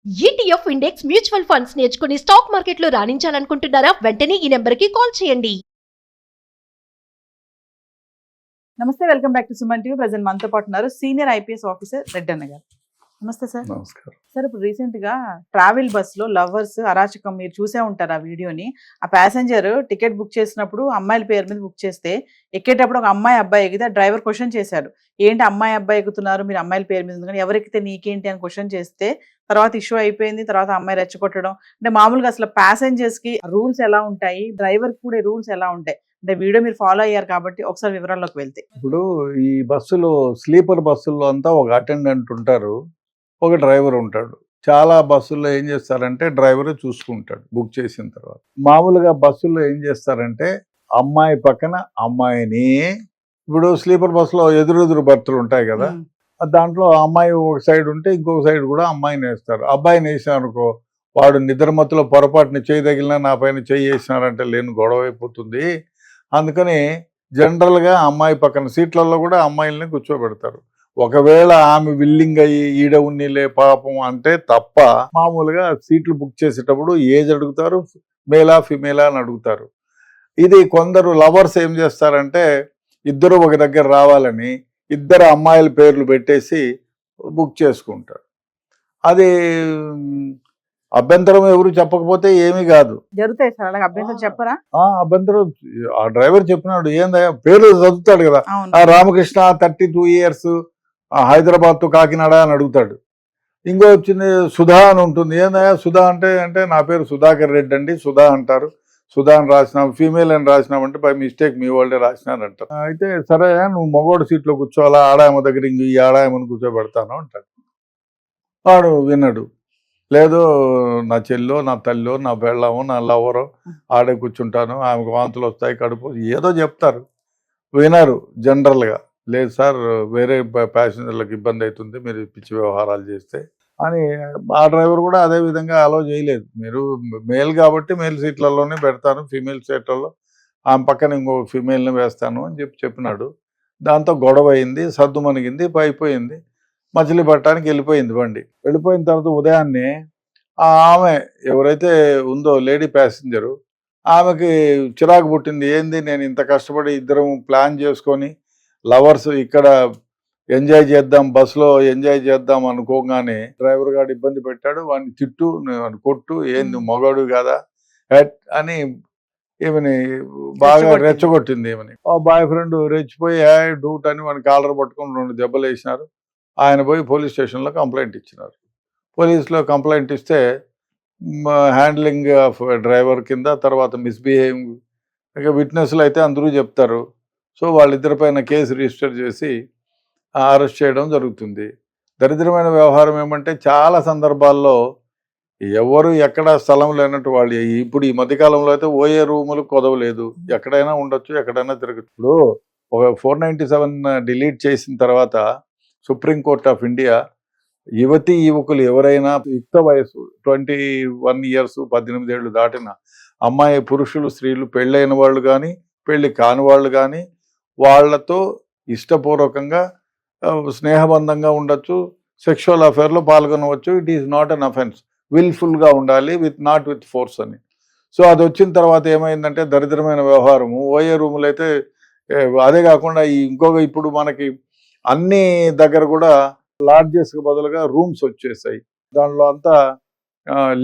ETF index mutual funds నేర్చుకుని stock మార్కెట్లో రాణించాలనుకుంటున్నారా? వెంటనే ఈ నెంబర్కి కాల్ చేయండి. నమస్తే, welcome back to Suman TV. Present మనతో పాటు ఉన్నారు సీనియర్ ఐపీఎస్ ఆఫీసర్ రెడ్డన్న గారు. నమస్తే సార్. నమస్కారం సార్, ఇప్పుడు రీసెంట్ గా ట్రావెల్ బస్ లో లవర్స్ అరాచకం మీరు చూసే ఉంటారు ఆ వీడియోని. ఆ ప్యాసింజర్ టికెట్ బుక్ చేసినప్పుడు అమ్మాయిల పేరు మీద బుక్ చేస్తే ఎక్కేటప్పుడు ఒక అమ్మాయి అబ్బాయి ఎగితే డ్రైవర్ క్వశ్చన్ చేశాడు, ఏంటి అమ్మాయి అబ్బాయి ఎక్కుతున్నారు, మీరు అమ్మాయిల పేరు మీద ఉంది కానీ ఎవరెక్కితే నీకేంటి అని క్వశ్చన్ చేస్తే తర్వాత ఇష్యూ అయిపోయింది. తర్వాత అమ్మాయి రెచ్చగొట్టడం, అంటే మామూలుగా అసలు ప్యాసింజర్స్ కి రూల్స్ ఎలా ఉంటాయి, డ్రైవర్ కూడా రూల్స్ ఎలా ఉంటాయి, అంటే వీడియో మీరు ఫాలో అయ్యారు కాబట్టి ఒకసారి వివరాల్లోకి వెళ్తే. ఇప్పుడు ఈ బస్సులో స్లీపర్ బస్సుల్లో అంతా ఒక అటెండెంట్ ఉంటారు, ఒక డ్రైవర్ ఉంటాడు. చాలా బస్సుల్లో ఏం చేస్తారంటే డ్రైవర్ చూసుకుంటాడు బుక్ చేసిన తర్వాత. మామూలుగా బస్సుల్లో ఏం చేస్తారంటే అమ్మాయి పక్కన అమ్మాయిని, ఇప్పుడు స్లీపర్ బస్సులో ఎదురెదురు బర్తులు ఉంటాయి కదా, దాంట్లో అమ్మాయి ఒక సైడ్ ఉంటే ఇంకొక సైడ్ కూడా అమ్మాయిని వేస్తారు. అబ్బాయిని వేసినారనుకో, వాడు నిద్రమత్తులో పొరపాటుని చేయి తగిలినా నా పైన చేయి వేసినారంటే లేని గొడవ అయిపోతుంది. అందుకని జనరల్గా అమ్మాయి పక్కన సీట్లలో కూడా అమ్మాయిల్ని కూర్చోబెడతారు. ఒకవేళ ఆమె విల్లింగ్ అయ్యి ఈడ ఉన్నిలే పాపం అంటే తప్ప మామూలుగా సీట్లు బుక్ చేసేటప్పుడు ఏజ్ అడుగుతారు, మేలా ఫిమేలా అని అడుగుతారు. ఇది కొందరు లవర్స్ ఏం చేస్తారంటే ఇద్దరు ఒక దగ్గర రావాలని ఇద్దరు అమ్మాయిల పేర్లు పెట్టేసి బుక్ చేసుకుంటారు. అది అభ్యంతరం ఎవరు చెప్పకపోతే ఏమీ కాదు, జరుగుతాయి సార్. అలాగే అభ్యంతరం చెప్పరా? అభ్యంతరం ఆ డ్రైవర్ చెప్పినాడు, ఏందయ్యా పేర్లు చదువుతాడు కదా, రామకృష్ణ 32 years హైదరాబాద్ తో కాకినాడ అని అడుగుతాడు. ఇంకో వచ్చింది సుధా అని ఉంటుంది, ఏందయ్యా సుధా అంటే అంటే నా పేరు సుధాకర్ రెడ్డి అండి, సుధా అంటారు. సుధా అని రాసినాం, ఫీమేల్ అని రాసినామంటే బై మిస్టేక్ మీ వాళ్ళే రాసినారంటారు. అయితే సరే నువ్వు మగోడు సీట్లో కూర్చోవాలా, ఆడాయమ దగ్గర ఇంక ఈ ఆడాయమని కూర్చోబెడతాను అంటాడు. వాడు విన్నాడు, లేదు నా చెల్లో నా తల్లో నా బెళ్ళమో నా లవరో ఆడే కూర్చుంటాను, ఆమెకు వాంతులు వస్తాయి కడుపు ఏదో చెప్తారు. వినరు జనరల్గా, లేదు సార్ వేరే ప్యాసింజర్లకు ఇబ్బంది అవుతుంది మీరు పిచ్చి వ్యవహారాలు చేస్తే అని. ఆ డ్రైవర్ కూడా అదే విధంగా అలో చేయలేదు, మీరు మేల్ కాబట్టి మేల్ సీట్లలోనే పెడతాను, ఫీమేల్ సీట్లలో ఆమె పక్కన ఇంకో ఫీమేల్ని వేస్తాను అని చెప్పినాడు. దాంతో గొడవ అయింది, సద్దు మణిగింది, అయిపోయింది. మచిలీపట్నానికి వెళ్ళిపోయింది బండి. వెళ్ళిపోయిన తర్వాత ఉదయాన్నే ఆమె ఎవరైతే ఉందో లేడీ ప్యాసింజరు, ఆమెకి చిరాకు పుట్టింది. ఏంది నేను ఇంత కష్టపడి ఇద్దరం ప్లాన్ చేసుకొని లవర్స్ ఇక్కడ ఎంజాయ్ చేద్దాం, బస్సులో ఎంజాయ్ చేద్దాం అనుకోగానే డ్రైవర్ గారు ఇబ్బంది పెట్టాడు, వాడిని తిట్టు కొట్టు, ఏంది మగాడు కదా అని ఏమని బాగా రెచ్చగొట్టింది. ఏమని ఆ బాయ్ ఫ్రెండ్ రెచ్చిపోయి డూట్ అని వాడిని కాలర్ పట్టుకొని 2 దెబ్బలు వేసినారు. ఆయన పోయి పోలీస్ స్టేషన్లో కంప్లైంట్ ఇచ్చినారు. పోలీసులో కంప్లైంట్ ఇస్తే హ్యాండ్లింగ్ ఆఫ్ డ్రైవర్ కింద, తర్వాత మిస్బిహేవింగ్, ఇక విట్నెస్లు అయితే అందరూ చెప్తారు. సో వాళ్ళిద్దరిపైన కేసు రిజిస్టర్ చేసి అరెస్ట్ చేయడం జరుగుతుంది. దరిద్రమైన వ్యవహారం ఏమంటే చాలా సందర్భాల్లో ఎవరు ఎక్కడ స్థలం లేనట్టు వాళ్ళు, ఇప్పుడు ఈ మధ్యకాలంలో అయితే ఓఏ రూములు కొదవలేదు, ఎక్కడైనా ఉండొచ్చు, ఎక్కడైనా తిరగచ్చు. ఇప్పుడు ఒక 497 డిలీట్ చేసిన తర్వాత సుప్రీంకోర్టు ఆఫ్ ఇండియా యువతీ యువకులు ఎవరైనా యుక్త వయసు 21 years 18 ఏళ్ళు దాటిన అమ్మాయి, పురుషులు, స్త్రీలు, పెళ్ళైన వాళ్ళు కానీ పెళ్ళి కాని వాళ్ళు కానీ వాళ్లతో ఇష్టపూర్వకంగా స్నేహబంధంగా ఉండొచ్చు, సెక్షువల్ అఫేర్లో పాల్గొనవచ్చు. It is not an offence, విల్ఫుల్గా ఉండాలి, నాట్ విత్ ఫోర్స్ అని. సో అది వచ్చిన తర్వాత ఏమైందంటే దరిద్రమైన వ్యవహారము. ఓఏ రూములు అయితే అదే కాకుండా ఇంకొక ఇప్పుడు మనకి అన్ని దగ్గర కూడా లాడ్జెస్కి బదులుగా రూమ్స్ వచ్చేసాయి. దానిలో అంతా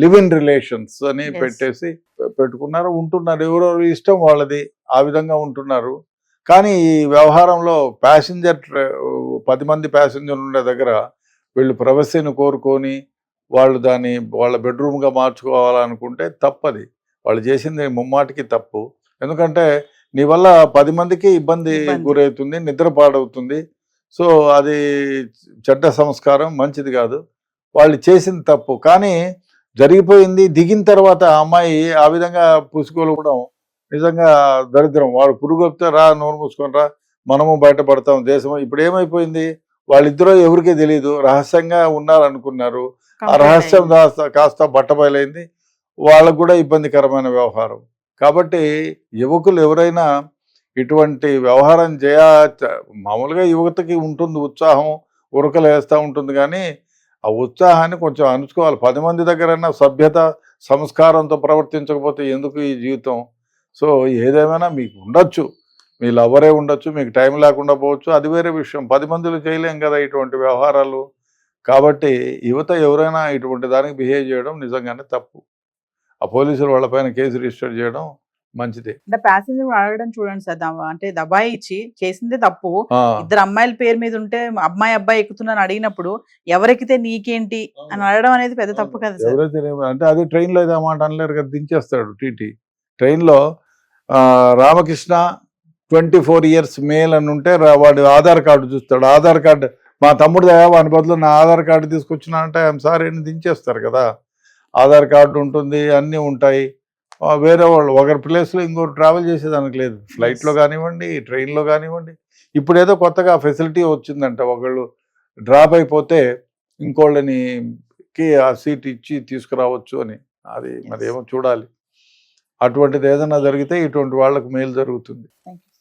లివ్ ఇన్ రిలేషన్స్ అని పెట్టేసి పెట్టుకున్నారు, ఉంటున్నారు. ఎవరెవరు ఇష్టం వాళ్ళది, ఆ విధంగా ఉంటున్నారు. కానీ ఈ వ్యవహారంలో ప్యాసింజర్ 10 మంది ప్యాసింజర్లు ఉండే దగ్గర వీళ్ళు ప్రైవసీని కోరుకొని వాళ్ళు దాన్ని వాళ్ళ బెడ్రూమ్గా మార్చుకోవాలనుకుంటే తప్పది. వాళ్ళు చేసింది ముమ్మాటికి తప్పు. ఎందుకంటే నీ వల్ల 10 మందికి ఇబ్బంది గురవుతుంది, నిద్ర పాడవుతుంది. సో అది చెడ్డ సంస్కారం, మంచిది కాదు. వాళ్ళు చేసింది తప్పు, కానీ జరిగిపోయింది. దిగిన తర్వాత అమ్మాయి ఆ విధంగా పుసుకోవడం నిజంగా దరిద్రం. వాడు పురుగు వస్తే రా నోరు మూసుకొని రా, మనము బయటపడతాం దేశం. ఇప్పుడు ఏమైపోయింది, వాళ్ళిద్దరూ ఎవరికీ తెలియదు, రహస్యంగా ఉన్నారనుకున్నారు. ఆ రహస్యం కాస్త బట్టబయలైంది, వాళ్ళకు కూడా ఇబ్బందికరమైన వ్యవహారం. కాబట్టి యువకులు ఎవరైనా ఇటువంటి వ్యవహారం మామూలుగా యువతకి ఉంటుంది ఉత్సాహం, ఉరకలు వేస్తూ ఉంటుంది, కానీ ఆ ఉత్సాహాన్ని కొంచెం అణుచుకోవాలి. 10 మంది దగ్గరైనా సభ్యత సంస్కారంతో ప్రవర్తించకపోతే ఎందుకు ఈ జీవితం? సో ఏదేమైనా మీకు ఉండొచ్చు, మీ లవరే ఉండొచ్చు, మీకు టైం లేకుండా పోవచ్చు, అది వేరే విషయం. 10 మందిలో చేయలేం కదా ఇటువంటి వ్యవహారాలు. కాబట్టి యువత ఎవరైనా ఇటువంటి దానికి బిహేవ్ చేయడం నిజంగానే తప్పు. ఆ పోలీసులు వాళ్ళపైన కేసు రిజిస్టర్ చేయడం మంచిదే. అంటే ప్యాసింజర్ అడగడం చూడండి సార్, అంటే దబాయి ఇచ్చి చేసిందే తప్పు. ఆ, ఇద్దరు అమ్మాయిల పేరు మీద ఉంటే అమ్మాయి అబ్బాయి ఎక్కుతున్నాను అడిగినప్పుడు ఎవరెక్కితే నీకేంటి అని అడగడం అనేది పెద్ద తప్పు కదా సార్. ఎవరైతే అంటే అది ట్రైన్లో అయితే ఆ మాట అనలేరు కదా, దించేస్తాడు టీటీ. ట్రైన్లో రామకృష్ణ 24 years మేల్ అని ఉంటే వాడు ఆధార్ కార్డు చూస్తాడు. ఆధార్ కార్డు మా తమ్ముడు వాని బదులు నా ఆధార్ కార్డు తీసుకొచ్చినా అంటే ఐఎమ్ సారీ అని దించేస్తారు కదా. ఆధార్ కార్డు ఉంటుంది, అన్నీ ఉంటాయి. వేరే వాళ్ళు ఒకరి ప్లేస్లో ఇంకోటి ట్రావెల్ చేసేదానికి లేదు. ఫ్లైట్లో కానివ్వండి, ట్రైన్లో కానివ్వండి. ఇప్పుడు ఏదో కొత్తగా ఫెసిలిటీ వచ్చిందంట, ఒకళ్ళు డ్రాప్ అయిపోతే ఇంకోళ్ళని ఆ సీట్ ఇచ్చి తీసుకురావచ్చు అని. అది మరి ఏమో చూడాలి. అటువంటిది ఏదైనా జరిగితే ఇటువంటి వాళ్ళకు మేలు జరుగుతుంది. Thank you.